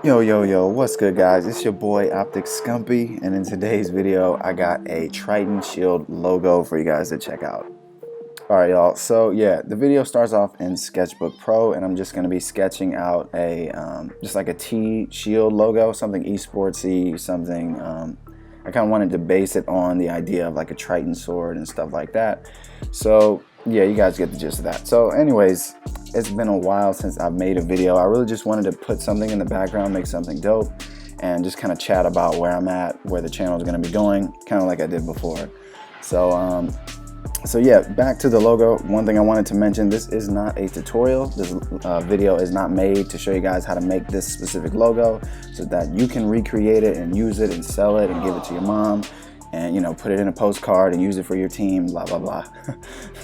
Yo, what's good guys? It's your boy Optic Scumpy, and in today's video I got a Triton Shield logo for you guys to check out. Alright y'all, so yeah, the video starts off in Sketchbook Pro, and I'm just going to be sketching out a just like a T Shield logo, something eSportsy, something I kind of wanted to base it on the idea of like a Triton sword and stuff like that. So yeah, you guys get the gist of that. So anyways, it's been a while since I've made a video. I really just wanted to put something in the background, make something dope, and just kind of chat about where I'm at, where the channel is going to be going, kind of like I did before. So yeah, back to the logo. One thing I wanted to mention, this is not a tutorial. This video is not made to show you guys how to make this specific logo so that you can recreate it and use it and sell it and give it to your mom and, you know, put it in a postcard and use it for your team, blah, blah, blah.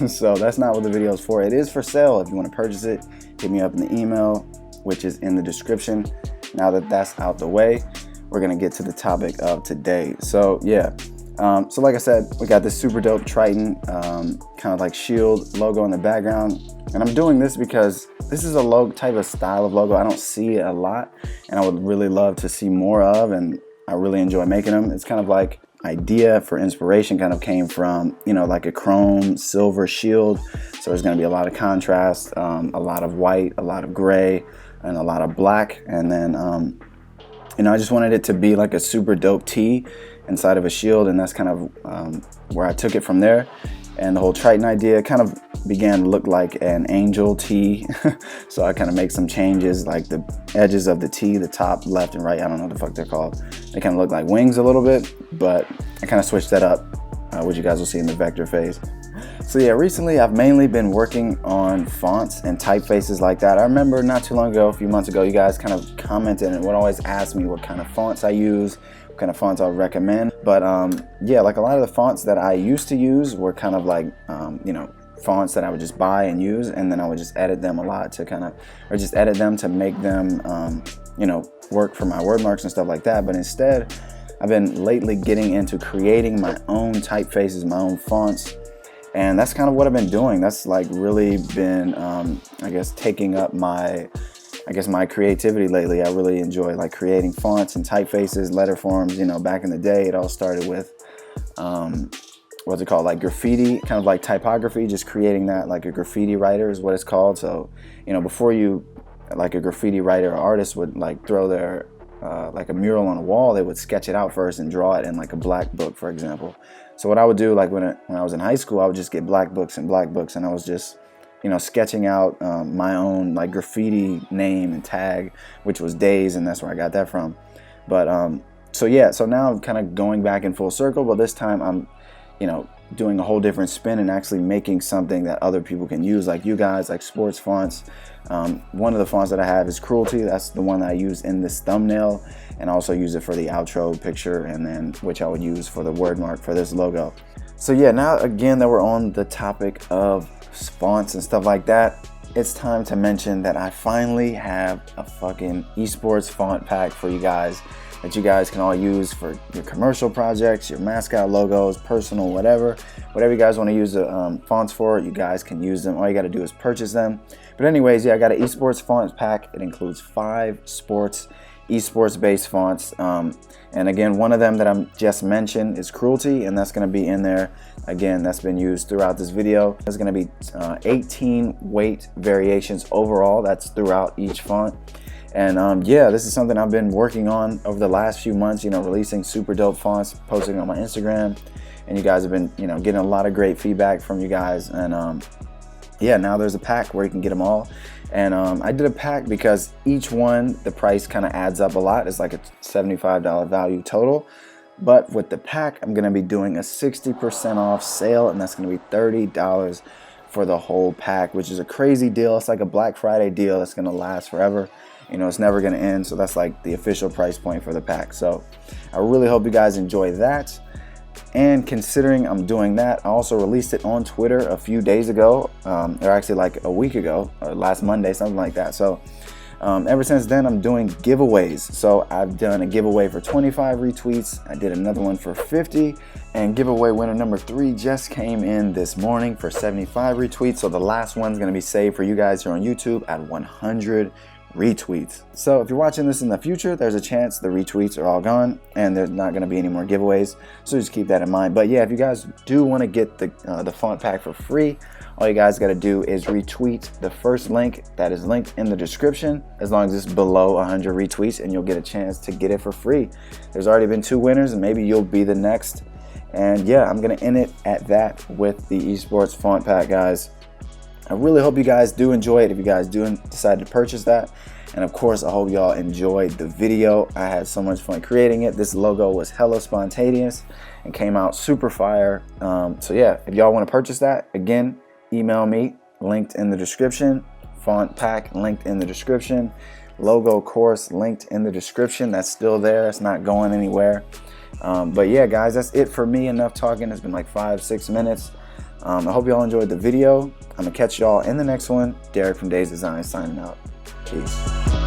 So that's not what the video is for. It is for sale. If you want to purchase it, hit me up in the email, which is in the description. Now that that's out the way, we're going to get to the topic of today. So yeah. So like I said, we got this super dope Triton kind of like shield logo in the background, and I'm doing this because this is a logo type of style of logo I don't see it a lot, and I would really love to see more of, and I really enjoy making them. It's kind of like idea for inspiration kind of came from, you know, like a chrome silver shield, so there's going to be a lot of contrast, a lot of white, a lot of gray, and a lot of black, and then you know, I just wanted it to be like a super dope T inside of a shield, and that's kind of where I took it from there. And the whole Triton idea kind of began to look like an angel T. So I kind of make some changes, like the edges of the T, the top, left, and right. I don't know what the fuck they're called. They kind of look like wings a little bit, but I kind of switched that up, which you guys will see in the vector phase. So yeah, recently I've mainly been working on fonts and typefaces like that. I remember not too long ago, a few months ago, you guys kind of commented and would always ask me what kind of fonts I use, what kind of fonts I would recommend. But yeah, like a lot of the fonts that I used to use were kind of like, you know, fonts that I would just buy and use, and then I would just edit them a lot to kind of, or just edit them to make them, you know, work for my word marks and stuff like that. But instead, I've been lately getting into creating my own typefaces, my own fonts. And that's kind of what I've been doing. That's like really been, I guess, taking up my creativity lately. I really enjoy like creating fonts and typefaces, letter forms. You know, back in the day, it all started with, what's it called? Like graffiti, kind of like typography, just creating that, like a graffiti writer is what it's called. So, you know, before you, like a graffiti writer or artist would like throw their, like a mural on a wall, they would sketch it out first and draw it in like a black book, for example. So what I would do, like when I was in high school, I would just get black books, and I was just, you know, sketching out my own like graffiti name and tag, which was Daze, and that's where I got that from. But so yeah, so now I'm kind of going back in full circle, but this time I'm, you know, doing a whole different spin and actually making something that other people can use, like you guys, like sports fonts. One of the fonts that I have is Cruelty. That's the one that I use in this thumbnail, and also use it for the outro picture, and then which I would use for the word mark for this logo. So yeah, now again that we're on the topic of fonts and stuff like that, it's time to mention that I finally have a fucking eSports font pack for you guys that you guys can all use for your commercial projects, your mascot logos, personal, whatever you guys want to use the fonts for, you guys can use them. All you got to do is purchase them. But anyways, yeah, I got an eSports font pack. It includes 5 eSports based fonts, and again, one of them that I'm just mentioned is Cruelty, and that's going to be in there. Again, that's been used throughout this video. There's going to be 18 weight variations overall. That's throughout each font. And yeah, this is something I've been working on over the last few months, you know, releasing super dope fonts, posting on my Instagram, and you guys have been, you know, getting a lot of great feedback from you guys. And yeah, now there's a pack where you can get them all. And I did a pack because each one, the price kind of adds up a lot. It's like a $75 value total. But with the pack, I'm going to be doing a 60% off sale, and that's going to be $30 for the whole pack, which is a crazy deal. It's like a Black Friday deal that's going to last forever. You know, it's never going to end. So that's like the official price point for the pack. So I really hope you guys enjoy that. And considering I'm doing that, I also released it on Twitter a few days ago, or actually like a week ago, or last Monday, something like that. So ever since then, I'm doing giveaways. So I've done a giveaway for 25 retweets. I did another one for 50, and giveaway winner number 3 just came in this morning for 75 retweets. So the last one's going to be saved for you guys here on YouTube at 100 retweets. So if you're watching this in the future, there's a chance the retweets are all gone and there's not going to be any more giveaways, so just keep that in mind. But yeah, if you guys do want to get the font pack for free, all you guys got to do is retweet the first link that is linked in the description, as long as it's below 100 retweets, and you'll get a chance to get it for free. There's already been 2 winners and maybe you'll be the next. And yeah, I'm going to end it at that with the eSports font pack, guys. I really hope you guys do enjoy it if you guys do decide to purchase that. And of course, I hope y'all enjoyed the video. I had so much fun creating it. This logo was hella spontaneous and came out super fire. So yeah, if y'all want to purchase that, again, email me, linked in the description. Font pack linked in the description. Logo course linked in the description. That's still there. It's not going anywhere. But yeah, guys, that's it for me. Enough talking. It's been like 5-6 minutes. I hope y'all enjoyed the video. I'm gonna catch y'all in the next one. Derrick from DaseDesigns signing out. Peace.